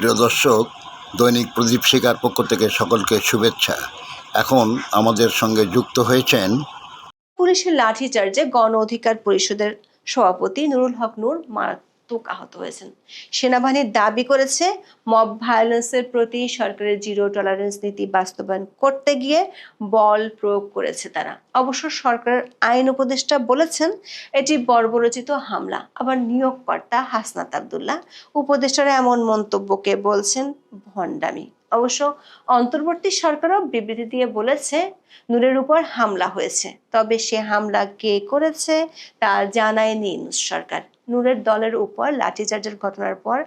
প্রিয় দর্শক, দৈনিক প্রদীপ শিকার পক্ষ থেকে সকলকে শুভেচ্ছা। এখন আমাদের সঙ্গে যুক্ত হয়েছেন পুলিশের লাঠিচার্জে গণ অধিকার পরিষদের সভাপতি নুরুল হক নূর মারাত্মক আহত হয়েছেন। সেনাবাহিনী দাবি করেছে মব ভায়োলেন্সের প্রতি সরকারের জিরো টলারেন্স নীতি বাস্তবায়ন করতে গিয়ে বল প্রয়োগ করেছে তারা। অবশ্য সরকারের আইন উপদেষ্টা বলেছেন এটি বর্বরচিত হামলা। আবার নিয়োগকর্তা হাসনাত আব্দুল্লাহ উপদেষ্টারা এমন মন্তব্যকে বলছেন ভণ্ডামি। অবশ্য অন্তর্বর্তী সরকারও বিবৃতি দিয়ে বলেছে নূরের উপর হামলা হয়েছে, তবে সে হামলা কে করেছে তা জানায়নি ইউনূস সরকার। নূরের দলের উপর লাঠিচার্জের ঘটনার পর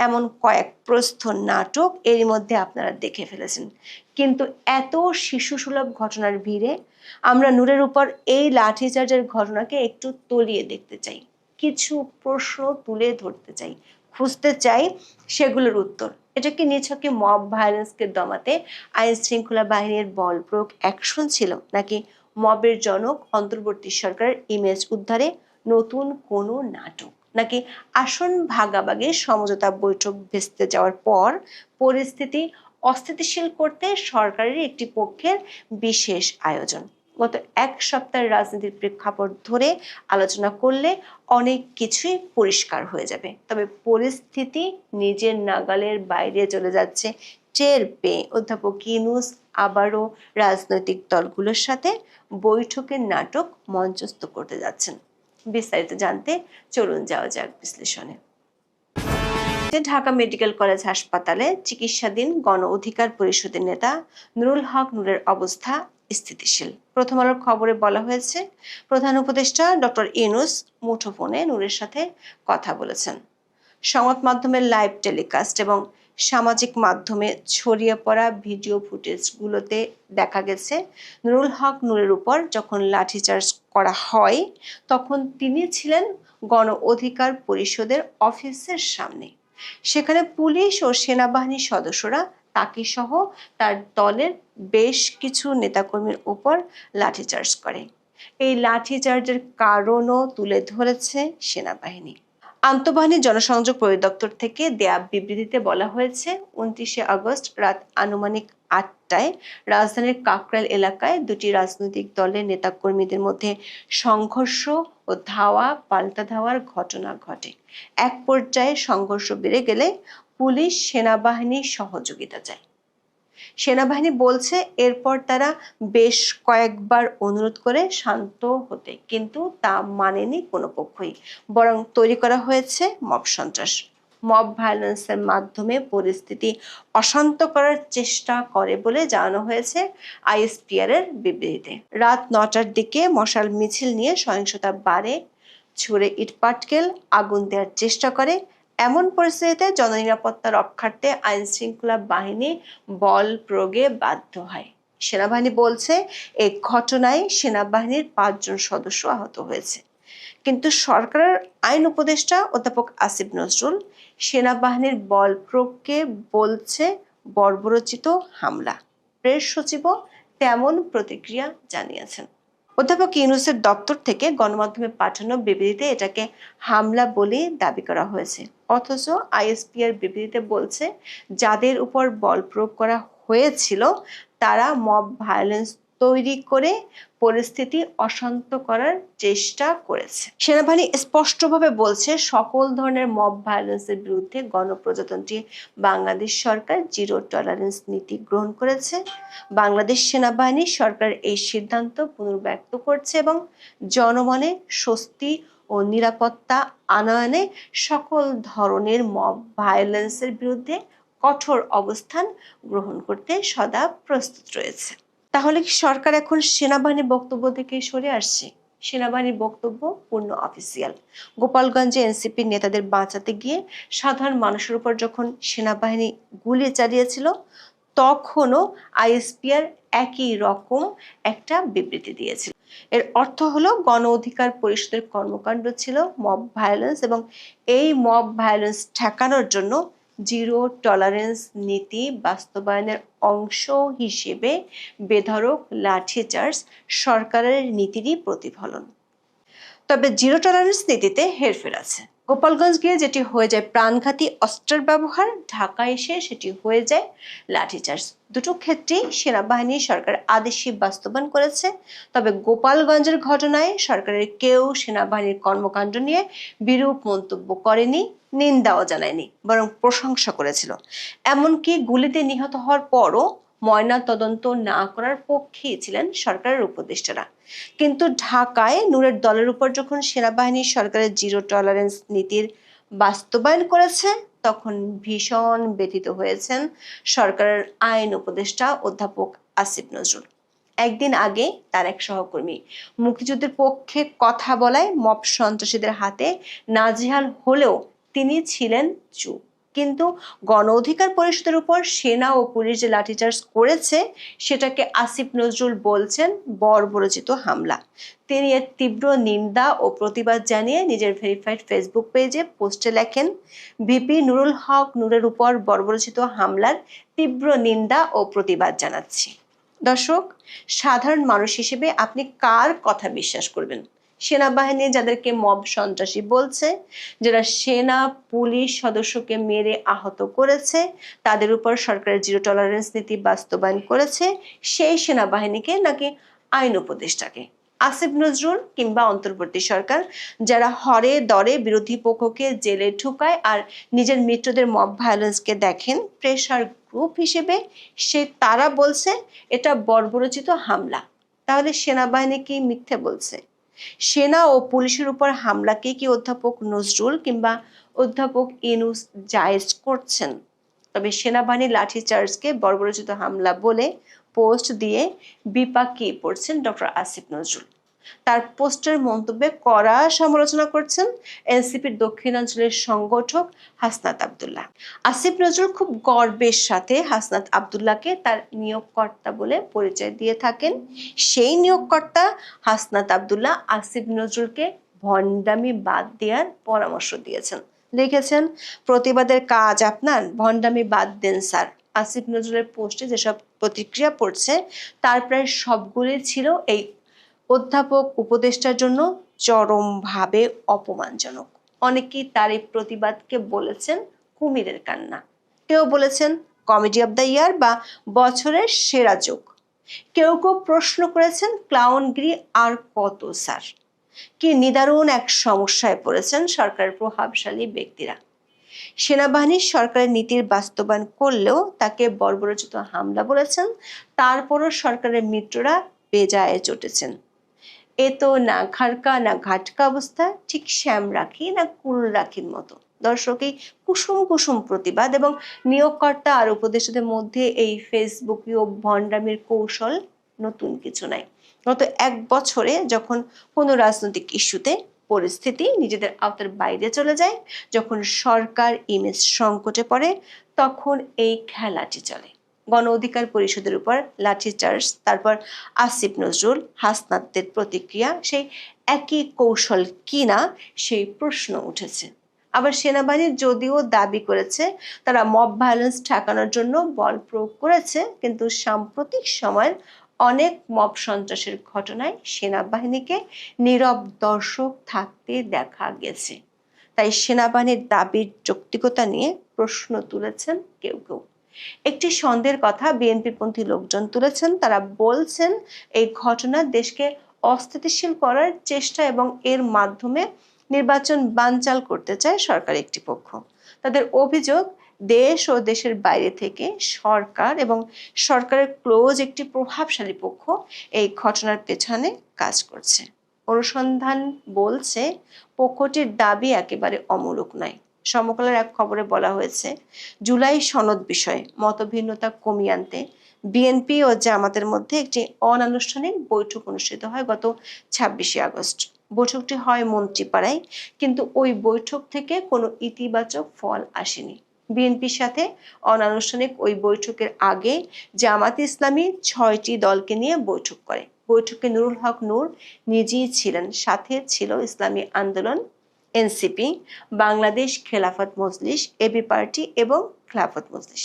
এমন কয়েক প্রস্থ নাটক এরই মধ্যে আপনারা দেখে ফেলেছেন, কিন্তু এত শিশুসুলভ ঘটনার ভিড়ে আমরা নূরের উপর এই লাঠিচার্জের ঘটনাকে একটু তলিয়ে দেখতে চাই, কিছু প্রশ্ন তুলে ধরতে চাই, খুঁজতে চাই সেগুলোর উত্তর। এটা কি নিছকে মব ভায়োলেন্সকে দমাতে আইন শৃঙ্খলা বাহিনীর বল প্রয়োগ অ্যাকশন ছিল, নাকি মবের জনক অন্তর্বর্তী সরকারের ইমেজ উদ্ধারে নতুন কোনো নাটক, নাকি আসন ভাগাভাগি সমঝোতা বৈঠক ভেস্তে যাওয়ার পর পরিস্থিতি অস্থিতিশীল করতে সরকারের একটি পক্ষের বিশেষ আয়োজন? গত এক সপ্তাহের রাজনীতির প্রেক্ষাপট ধরে আলোচনা করলে অনেক কিছুই পরিষ্কার হয়ে যাবে। তবে পরিস্থিতি নিজের নাগালের বাইরে চলে যাচ্ছে টের পেয়ে অধ্যাপক ইউনূস আবারও রাজনৈতিক দলগুলোর সাথে বৈঠকের নাটক মঞ্চস্থ করতে যাচ্ছেন। বিস্তারিত জানতে চলুন যাওয়া যাক বিশ্লেষণে। ঢাকা মেডিকেল কলেজ হাসপাতালে চিকিৎসাধীন গণ অধিকার পরিষদের নেতা নুরুল হক নূরের অবস্থা স্থিতিশীল। প্রথম আলোর খবরে বলা হয়েছে, প্রধান উপদেষ্টা ডক্টর ইউনূস মুঠোফোনে নূরের সাথে কথা বলেছেন। সংবাদ মাধ্যমের লাইভ টেলিকাস্ট এবং সামাজিক মাধ্যমে ছড়িয়ে পড়া ভিডিও ফুটেজগুলোতে দেখা গেছে নুরুল হক নূরের উপর যখন লাঠিচার্জ করা হয় তখন তিনি ছিলেন গণ অধিকার পরিষদের অফিসের সামনে। সেখানে পুলিশ ও সেনাবাহিনীর সদস্যরা তাকে সহ তার দলের বেশ কিছু নেতাকর্মীর উপর লাঠিচার্জ করে। এই লাঠিচার্জের কারণও তুলে ধরেছে সেনাবাহিনী। আন্তঃবাহিনী জনসংযোগ পরিদপ্তর থেকে দেয়া বিবৃতিতে বলা হয়েছে, 29শে আগস্ট রাত আনুমানিক 8টায় রাজধানীর কাকরাইল এলাকায় দুটি রাজনৈতিক দলের নেতাকর্মীদের মধ্যে সংঘর্ষ ও ধাওয়া পাল্টা ধাওয়ার ঘটনা ঘটে। এক পর্যায়ে সংঘর্ষ বেড়ে গেলে পুলিশ সেনাবাহিনীর সহযোগিতা চায়। সেনাবাহিনী বলছে এরপর তারা বেশ কয়েকবার অনুরোধ করে শান্ত হতে, কিন্তু তা মানেনি কোনো পক্ষই, বরং তৈরি করা হয়েছে মব সন্ত্রাস। মব ভায়োলেন্সের মাধ্যমে পরিস্থিতি অশান্ত করার চেষ্টা করে বলে জানানো হয়েছে আইএসপিআর এর বিবৃতিতে। রাত 9টার দিকে মশাল মিছিল নিয়ে সহিংসতা বাড়ে, ছুড়ে ইটপাটকেল আগুন দেওয়ার চেষ্টা করে। এমন পরিস্থিতিতে জননিরাপত্তা রক্ষার্থে আইন শৃঙ্খলা বাহিনী বল প্রয়োগে বাধ্য হয়। সেনাবাহিনী বলছে এই ঘটনায় সেনাবাহিনীর 5 জন সদস্য আহত হয়েছে, কিন্তু সরকারের আইন উপদেষ্টা অধ্যাপক আসিফ নজরুল সেনাবাহিনীর বল প্রয়োগকে বলছে বর্বরচিত হামলা। প্রেস সচিবও তেমন প্রতিক্রিয়া জানিয়েছেন। অধ্যাপক ইউনূসের দপ্তর থেকে গণমাধ্যমে পাঠানো বিবৃতিতে এটাকে হামলা বলে দাবি করা হয়েছে, অথচ আইএসপিআর বিবৃতিতে বলছে যাদের উপর বল প্রয়োগ করা হয়েছিল তারা মব ভায়োলেন্স তৈরি করে পরিস্থিতি অশান্ত করার চেষ্টা করেছে। সেনাবাহিনী স্পষ্টভাবে বলছে সকল ধরনের মব ভায়োলেন্সের বিরুদ্ধে গণপ্রজাতন্ত্রী বাংলাদেশ সরকার জিরো টলারেন্স নীতি গ্রহণ করেছে। বাংলাদেশ সেনাবাহিনী সরকার এই সিদ্ধান্ত পুনর্ব্যক্ত করছে এবং জনমনে স্বস্তি ও নিরাপত্তা আনয়নে সকল ধরনের মব ভায়োলেন্সের বিরুদ্ধে কঠোর অবস্থান গ্রহণ করতে সদা প্রস্তুত রয়েছে। তাহলে কি সরকার এখন সেনাবাহিনীর বক্তব্য থেকে সরে আসছে? সেনাবাহিনীর বক্তব্য পূর্ণ অফিসিয়াল। গোপালগঞ্জে এনসিপির নেতাদের বাঁচাতে গিয়ে সাধারণ মানুষের উপর যখন সেনাবাহিনী গুলি চালিয়েছিল তখনও আইএসপিআর একই রকম একটা বিবৃতি দিয়েছিল। এর অর্থ হলো গণ অধিকার পরিষদের কর্মকাণ্ড ছিল মব ভায়োলেন্স এবং এই মব ভায়োলেন্স ঠেকানোর জন্য জিরো টলারেন্স নীতি বাস্তবায়নের অংশ হিসেবে বেধড়ক লাঠিচার্জ সরকারের নীতিরই প্রতিফলন। তবে জিরো টলারেন্স নীতিতে হেরফের আছে। গোপালগঞ্জ গিয়ে যেটি হয়ে যায় প্রাণঘাতী অস্ত্রের ব্যবহার, ঢাকা এসে সেটি হয়ে যায় লাঠিচার্জ। দুটো ক্ষেত্রেই সেনাবাহিনী সরকার আদেশই বাস্তবায়ন করেছে। তবে গোপালগঞ্জের ঘটনায় সরকারের কেউ সেনাবাহিনীর কর্মকাণ্ড নিয়ে বিরূপ মন্তব্য করেনি, নিন্দাও জানায়নি, বরং প্রশংসা করেছিল। এমনকি গুলিতে নিহত হওয়ার পরও ময়না তদন্ত না করার পক্ষেই ছিলেন সরকারের উপদেষ্টারা। কিন্তু ঢাকায় নূরের দলের উপর যখন সেনাবাহিনী সরকারের জিরো টলারেন্স নীতির বাস্তবায়ন করেছে, তখন ভীষণ ব্যথিত হয়েছেন সরকারের আইন উপদেষ্টা অধ্যাপক আসিফ নজরুল। একদিন আগে তার এক সহকর্মী মুক্তিযুদ্ধের পক্ষে কথা বলায় মব সন্ত্রাসীদের হাতে নাজেহাল হলেও তিনি ছিলেন চুপ। কিন্তু গণ অধিকার পরিষদের উপর সেনা ও পুলিশ যে লাঠিচার্জ করেছে, সেটাকে আসিফ নজরুল বলছেন বর্বরোচিত হামলা। তিনি এর তীব্র নিন্দা ও প্রতিবাদ জানিয়ে নিজের ভেরিফাইড ফেসবুক পেজে পোস্টে লেখেন, ভিপি নুরুল হক নূরের উপর বর্বরোচিত হামলার তীব্র নিন্দা ও প্রতিবাদ জানাচ্ছি। দর্শক, সাধারণ মানুষ হিসেবে আপনি কার কথা বিশ্বাস করবেন? সেনাবাহিনী যাদেরকে মব সন্ত্রাসী বলছে, যারা সেনা পুলিশ সদস্যকে মেরে আহত করেছে, তাদের উপর সরকারের জিরো টলারেন্স নীতি বাস্তবায়ন করেছে, সেই সেনাবাহিনীকে নাকি আইন উপদেষ্টাকে? আসিফ নজরুল কিংবা অন্তর্বর্তী সরকার যারা হরে দরে বিরোধী পক্ষকে জেলে ঢুকায় আর নিজের মিত্রদের মব ভায়োলেন্সকে দেখেন প্রেশার গ্রুপ হিসেবে, তারা বলছে এটা বর্বরোচিত হামলা। তাহলে সেনাবাহিনী কি মিথ্যে বলছে? সেনা ও পুলিশের উপর হামলাকে কি অধ্যাপক নজরুল কিংবা অধ্যাপক ইনুস জায়েজ করছেন? তবে সেনাবাহিনীর লাঠিচার্জকে বর্বরোচিত হামলা বলে পোস্ট দিয়ে বিপাকিয়ে পড়ছেন ডক্টর আসিফ নজরুল। তার পোস্টের মন্তব্যে কড়া সমালোচনা করছেন এনসিপির দক্ষিণাঞ্চলের সংগঠক হাসনাত আব্দুল্লাহ। আসিফ নজরুল খুব গর্বের সাথে হাসনাত আব্দুল্লাহকে তার নিয়োগকর্তা বলে পরিচয় দিয়ে থাকেন। সেই নিয়োগকর্তা হাসনাত আব্দুল্লাহ আসিফ নজরুলকে ভণ্ডামি বাদ দেওয়ার পরামর্শ দিয়েছেন। লিখেছেন, প্রতিবাদের কাজ আপনার, ভণ্ডামি বাদ দেন স্যার। আসিফ নজরুলের পোস্টে যেসব প্রতিক্রিয়া পড়ছে তার প্রায় সবগুলি ছিল এই অধ্যাপক উপদেষ্টার জন্য চরমভাবে অপমানজনক। অনেকেই তার এই প্রতিবাদকে বলেছেন কুমিরের কান্না, কেউ বলেছেন কমেডি অব দ্য ইয়ার বা বছরের সেরা জোক, কেউ কেউ প্রশ্ন করেছেন ক্লাউনগিরি আর কত স্যার। কি নিদারুণ এক সমস্যায় পড়েছেন সরকারের প্রভাবশালী ব্যক্তিরা। সেনাবাহিনীর সরকারের নীতির বাস্তবায়ন করলেও তাকে বর্বরোচিত হামলা বলেছেন, তারপরও সরকারের মিত্ররা বেজায় চটেছেন। এ তো না খাড়কা না ঘাটকা অবস্থা, ঠিক শ্যাম রাখি না কুল রাখির মতো। দর্শক, এই কুসুম কুসুম প্রতিবাদ এবং নিয়োগকর্তা আর উপদেষ্টাদের মধ্যে এই ফেসবুকীয় ভণ্ডামির কৌশল নতুন কিছু নাই। গত এক বছরে যখন কোনো রাজনৈতিক ইস্যুতে পরিস্থিতি নিজেদের আওতার বাইরে চলে যায়, যখন সরকার ইমেজ সংকটে পড়ে, তখন এই খেলাটি চলে। গণ অধিকার পরিষদের উপর লাঠিচার্জ, তারপর আসিফ নজরুল হাসনাতদের প্রতিক্রিয়া, সেই একই কৌশল কিনা সেই প্রশ্ন উঠেছে। আবার সেনাবাহিনী যদিও দাবি করেছে তারা মব ভায়োলেন্স ঠেকানোর জন্য বল প্রয়োগ করেছে, কিন্তু সাম্প্রতিক সময়ের অনেক মব সন্ত্রাসের ঘটনায় সেনাবাহিনীকে নীরব দর্শক থাকতে দেখা গেছে। তাই সেনাবাহিনীর দাবির যৌক্তিকতা নিয়ে প্রশ্ন তুলেছেন কেউ কেউ। একটি সন্দেহের কথা বিএনপিপন্থী লোকজন তুলেছেন। তারা বলছেন এই ঘটনা দেশকে অস্থিতিশীল করার চেষ্টা এবং এর মাধ্যমে নির্বাচন বানচাল করতে চায় সরকার একটি পক্ষ। তাদের অভিযোগ, দেশ ও দেশের বাইরে থেকে সরকার এবং সরকারের ক্লোজ একটি প্রভাবশালী পক্ষ এই ঘটনার পেছনে কাজ করছে। অনুসন্ধান বলছে পক্ষটির দাবি একেবারে অমূলক নয়। সমকালের এক খবরে বলা হয়েছে, জুলাই সনদ বিষয়ে মতভিন্নতা কমিয়ে আনতে বিএনপি ও জামাতের মধ্যে একটি অনানুষ্ঠানিক বৈঠক অনুষ্ঠিত হয় গত 26শে আগস্ট। বৈঠকটি হয় মন্ত্রীপাড়ায়, কিন্তু ওই বৈঠক থেকে কোনো ইতিবাচক ফল আসেনি। বিএনপির সাথে অনানুষ্ঠানিক ওই বৈঠকের আগে জামাত ইসলামী 6টি দলকে নিয়ে বৈঠক করে। বৈঠকে নুরুল হক নূর নিজেই ছিলেন, সাথে ছিল ইসলামী আন্দোলন, NCP, Bangladesh Khelafat Majlis, AB party এবং খেলাফত মজলিস।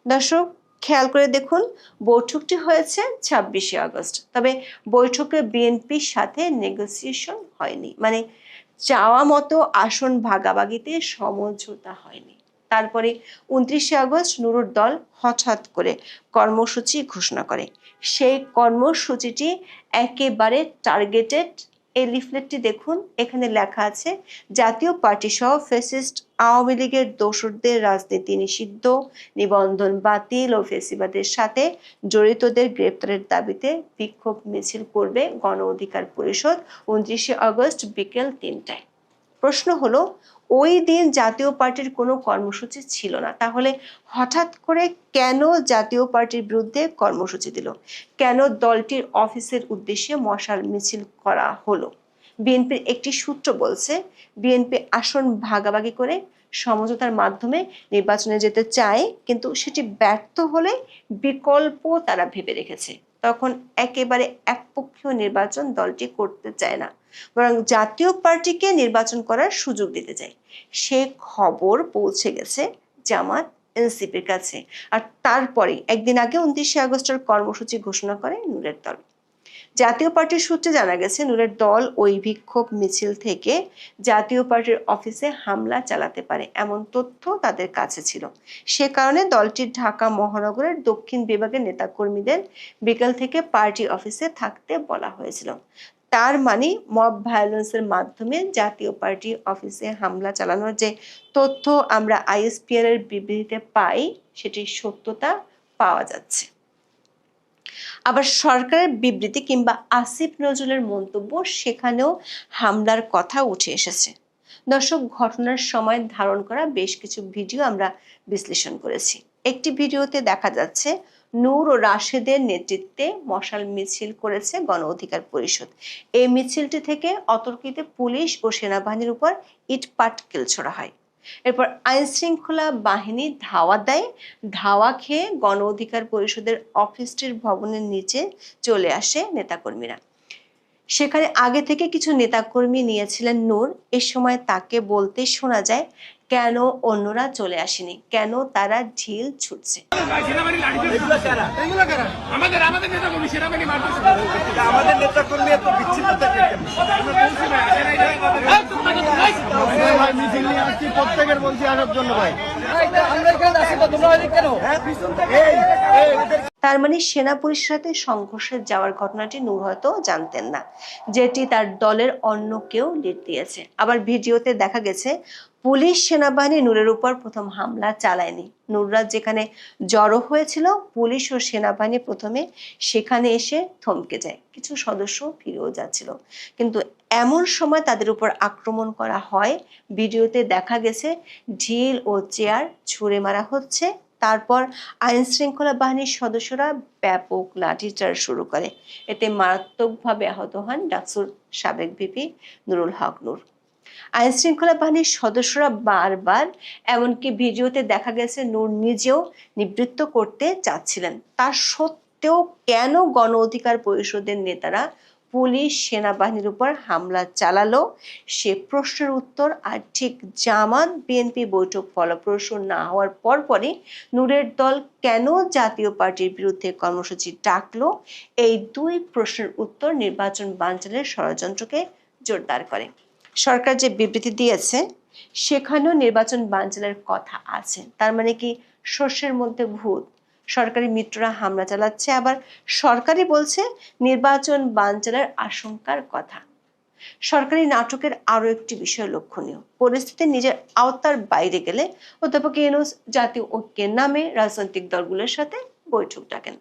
দর্শক, খেয়াল করে দেখুন, বৈঠকটি হয়েছে 26শে আগস্ট, তবে বৈঠকে বিএনপির সাথে নেগোসিয়েশন হয়নি। মানে চাওয়া মতো আসন ভাগাভাগিতে সমঝোতা হয়নি। তারপরে 29শে আগস্ট নুরুর দল হঠাৎ করে কর্মসূচি ঘোষণা করে। সেই কর্মসূচিটি একেবারে টার্গেটেড। এই লিফলেটটি দেখুন, এখানে লেখা আছে জাতীয় পার্টি সহ ফ্যাসিস্ট আওয়ামী লীগের দোসরদের রাজনীতি নিষিদ্ধ, নিবন্ধন বাতিল ও ফেসিবাদের সাথে জড়িতদের গ্রেপ্তারের দাবিতে বিক্ষোভ মিছিল করবে গণ অধিকার পরিষদ 29শে আগস্ট বিকেল 3টায়। প্রশ্ন হলো, ওই দিন জাতীয় পার্টির কোনো কর্মসূচি ছিল না, তাহলে হঠাৎ করে কেন জাতীয় পার্টির বিরুদ্ধে কর্মসূচি দিল? কেন দলটির অফিসের উদ্দেশ্যে মশাল মিছিল করা হলো? বিএনপির একটি সূত্র বলছে, বিএনপি আসন ভাগাভাগি করে সমঝোতার মাধ্যমে নির্বাচনে যেতে চায়, কিন্তু সেটি ব্যর্থ হলে বিকল্প তারা ভেবে রেখেছে। তখন একেবারে একপক্ষীয় নির্বাচন দলটি করতে চায় না, বরং জাতীয় পার্টিকে নির্বাচন করার সুযোগ দিতে চায়। সে খবর পৌঁছে গেছে জামাত এনসিপির কাছে, আর তারপরে একদিন আগে 29শে আগস্টের কর্মসূচি ঘোষণা করে নূরের দল। জাতীয় পার্টির সূত্রে জানা গেছে, নূরের দল ওই বিক্ষোভ মিছিল থেকে জাতীয় পার্টির অফিসে হামলা চালাতে পারে এমন তথ্য তাদের কাছে ছিল। সে কারণে দলটির ঢাকা মহানগরের দক্ষিণ বিভাগের নেতাকর্মীদের বিকেল থেকে পার্টি অফিসে থাকতে বলা হয়েছিল। তার মানে মব ভায়োলেন্সের মাধ্যমে জাতীয় পার্টি অফিসে হামলা চালানোর যে তথ্য আমরা আইএসপিআর এর বিবৃতিতে পাই, সেটির সত্যতা পাওয়া যাচ্ছে। আবার সরকারের বিবৃতি কিংবা আসিফ নজরুলের মন্তব্য, সেখানেও হামলার কথা উঠে এসেছে। দর্শক, ঘটনার সময় ধারণ করা বেশ কিছু ভিডিও আমরা বিশ্লেষণ করেছি। একটি ভিডিওতে দেখা যাচ্ছে নূর ও রাশেদের নেতৃত্বে মশাল মিছিল করেছে গণ অধিকার পরিষদ। এই মিছিলটি থেকে অতর্কিতে পুলিশ ও সেনাবাহিনীর উপর ইট পাটকেল ছোড়া হয়। এরপর আইন শৃঙ্খলা বাহিনী ধাওয়া দেয়। ধাওয়া খেয়ে গণ অধিকার পরিষদের অফিসটির ভবনের নিচে চলে আসে নেতাকর্মীরা। সেখানে আগে থেকে কিছু নেতাকর্মী নিয়েছিলেন নূর। এ সময় তাকে বলতে শোনা যায়, কেন অন্যরা চলে আসেনি, কেন তারা ঢিল ছুটছে। আমাদের নেতাকর্মী এত বিচ্ছিন্নতা প্রত্যেকের বলছি আসার জন্য ভাই। তার মানে সেনা পুলিশের সাথে সংঘর্ষে যাওয়ার ঘটনাটি নূর হয়তো জানতেন না, যেটি তার দলের অন্য কেউ লিড দিয়েছে। আবার ভিডিওতে দেখা গেছে পুলিশ সেনাবাহিনী নূরের উপর প্রথম হামলা চালায়নি। নূররা যেখানে জড়ো হয়েছিল, পুলিশ ও সেনাবাহিনী প্রথমে সেখানে এসে থমকে যায়। কিছু সদস্য ফিরেও যাচ্ছিল, কিন্তু এমন সময় তাদের উপর আক্রমণ করা হয়। ভিডিওতে দেখা গেছে ঢিল ও চেয়ার ছুঁড়ে মারা হচ্ছে। তারপর আইন শৃঙ্খলা বাহিনীর সদস্যরা ব্যাপক লাঠিচার্জ শুরু করে। এতে মারাত্মকভাবে আহত হন ডাকসুর সাবেক ভিপি নুরুল হক নূর। আইন শৃঙ্খলা বাহিনীর সদস্যরা বারবার, এমনকি ভিডিওতে দেখা গেছে নূর নিজেও নিবৃত্ত করতে চাচ্ছিলেন। তার সত্ত্বেও কেন গণ অধিকার পরিষদের নেতারা পুলিশ সেনাবাহিনীর উপর হামলা চালালো, সে প্রশ্নের উত্তর আর ঠিক জামাত বিএনপি বৈঠক ফলপ্রসূ না হওয়ার পরপরই নূরের দল কেন জাতীয় পার্টির বিরুদ্ধে কর্মসূচি ডাকলো, এই দুই প্রশ্নের উত্তর নির্বাচন বানচালের ষড়যন্ত্রকে জোরদার করে। সরকার যে বিবৃতি দিয়েছে, সেখানেও নির্বাচন বানচালের কথা আছে। তার মানে কি শস্যের মধ্যে ভূত? সরকারি মিত্ররা হামলা চালাচ্ছে, আবার সরকারই বলছে নির্বাচন বানচালের আশঙ্কার কথা। সরকারি নাটকের আরো একটি বিষয় লক্ষণীয়, পরিস্থিতি নিজের আওতার বাইরে গেলে অধ্যাপক ইউনূস জাতীয় ঐক্যের নামে রাজনৈতিক দলগুলোর সাথে বৈঠক ডাকেন।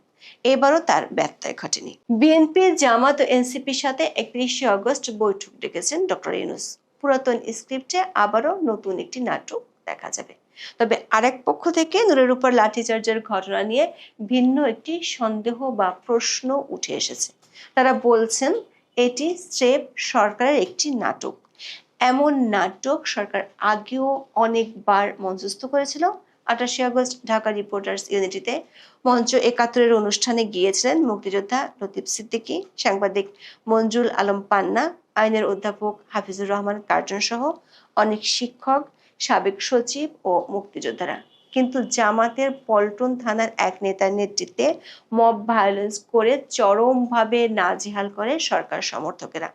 এবারও তার ব্যত্যয় ঘটেনি। বিএনপি, জামাত ও এনসিপির সাথে 31শে আগস্ট বৈঠক ডেকেছেন ডক্টর ইউনূস। পুরাতন স্ক্রিপ্টে আবারও নতুন একটি নাটক দেখা যাবে। তবে আরেক পক্ষ থেকে নূরের উপর লাঠিচার্জের ঘটনা নিয়ে ভিন্ন একটি সন্দেহ বা প্রশ্ন উঠে এসেছে। তারা বলছেন এটি স্রেফ সরকারের একটি নাটক। এমন নাটক সরকার আগেও অনেকবার মঞ্চস্থ করেছিল। 28শে আগস্ট ঢাকা রিপোর্টার্স ইউনিটিতে মঞ্চ 71-এর অনুষ্ঠানে গিয়েছিলেন মুক্তিযোদ্ধা লতিফ সিদ্দিকী, সাংবাদিক মঞ্জুল আলম পান্না, আইনের অধ্যাপক হাফিজুর রহমান কার্জন সহ অনেক শিক্ষক, সাবেক সচিব ও মুক্তিযোদ্ধারা। কিন্তু জামাতের পল্টন থানার এক নেতার নেতৃত্বে মব ভায়োলেন্স করে চরমভাবে নাজেহাল করে সরকার সমর্থকেরা।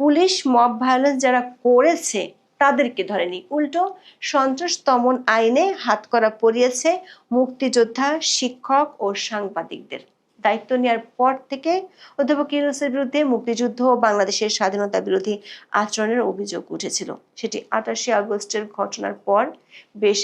পুলিশ মব ভায়োলেন্স যারা করেছে তাদেরকে ধরেনি, উল্টো সন্ত্রাস দমন আইনে হাতকড়া পরিয়েছে মুক্তিযোদ্ধা, শিক্ষক ও সাংবাদিকদের। দায়িত্ব নেওয়ার পর থেকে অধ্যাপক ইউনূসের বিরুদ্ধে মুক্তিযুদ্ধ ও বাংলাদেশের স্বাধীনতা বিরোধী আচরণের অভিযোগ উঠেছিল। সেটি 28 আগস্টের ঘটনার পর বেশ